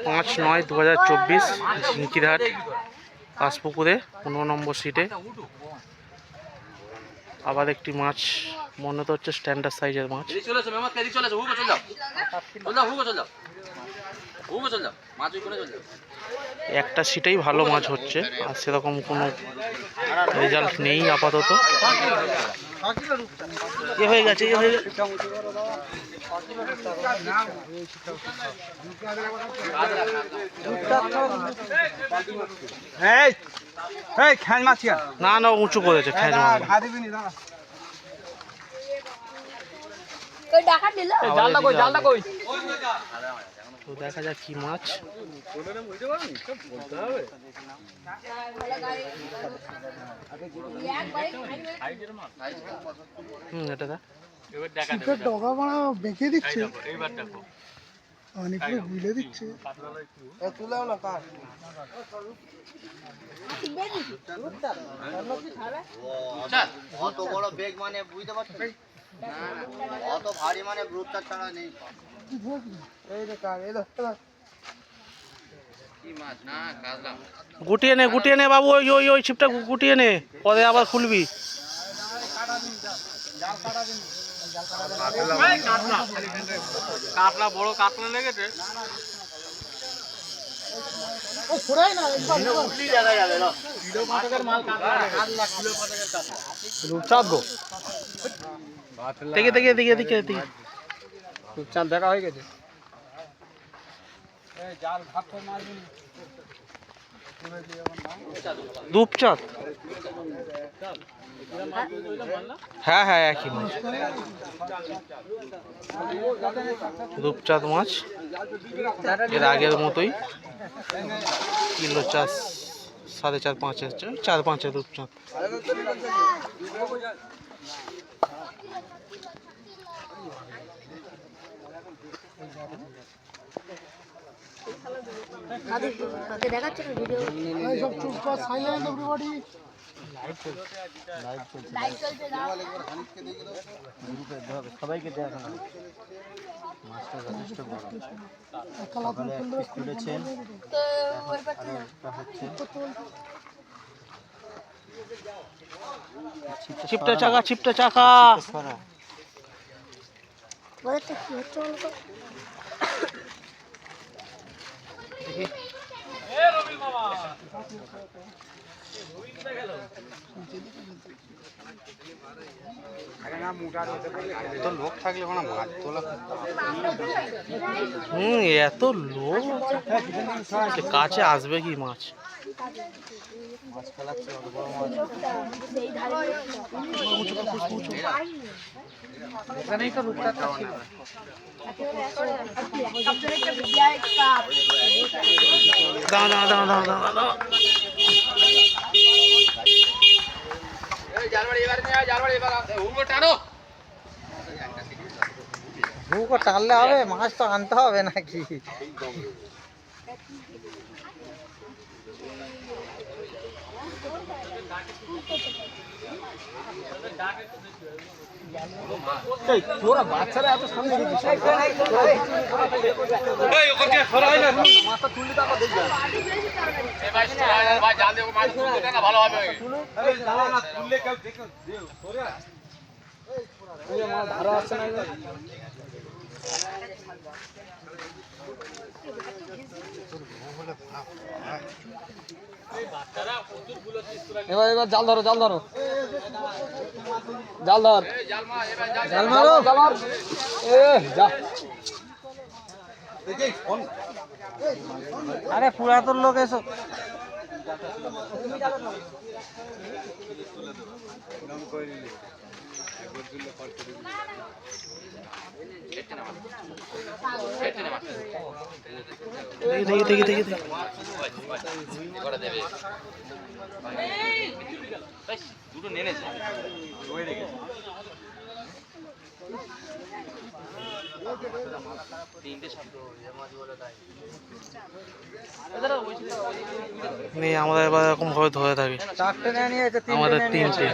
5/9/2024 ঝিঙ্কিরহাট কাশপুকুরে 15 নম্বর সিটে আবার একটি মাছ মনে তো হচ্ছে স্ট্যান্ডার্ড সাইজের মাছ। একটা সিটেই ভালো মাছ হচ্ছে, আর সেরকম কোনো রেজাল্ট নেই আপাতত। এ হয়ে গেছে, এ হয়ে গেছে। না না উঁচু করেছে খ্যাঁচ মাছ। তো দেখা যাক কি মাছ। এটা ডগা বাড়া বেঁকে দিচ্ছে, অনেকগুলো গুলে দিচ্ছে। অত বড় বেগ মানে বুঝতে পারছো, অত ভারী মানে গ্রুপটা ছাড়া নেই। গুটিয়ে নে বাবু, ওই ওই ওই ছিপটা গুটিয়ে নে, পরে আবার খুলবি। কাতলা বড় কাতলা লেগেছে। দেখা হয়ে গেছে। রূপচাঁদ, হ্যাঁ হ্যাঁ একই মাছ, রূপচাঁদ মাছ এর আগের মতোই কিলো 4.5-5 4-5 রূপচাঁদ। সবাইকে দেখানো মাছটা যথেষ্ট বড়। তুলেছেন ছিপটা চাকা লোক থাকলে মাছ তোলা। এত লোক কাছে আসবে কি মাছ? মাছ খেলাচ্ছে অত বড় মাছ। এখানেই তো রূপটা ছিল। হুকো টানলে হবে, মাছ তো আনতে হবে নাকি? তোরা বাচ্চারা এত সামনে মাছটা তুললে তারপর দেখবে ভালো হবে। ধারা আসছে না এবার এবার জাল ধরো জাল ধর জাল মারো জাল মার। আরে পুরাতন লোক এসো। দুটো নেমেছে নিয়ে আমাদের এবার এরকম ভাবে ধরে থাকে, আমাদের তিনটে।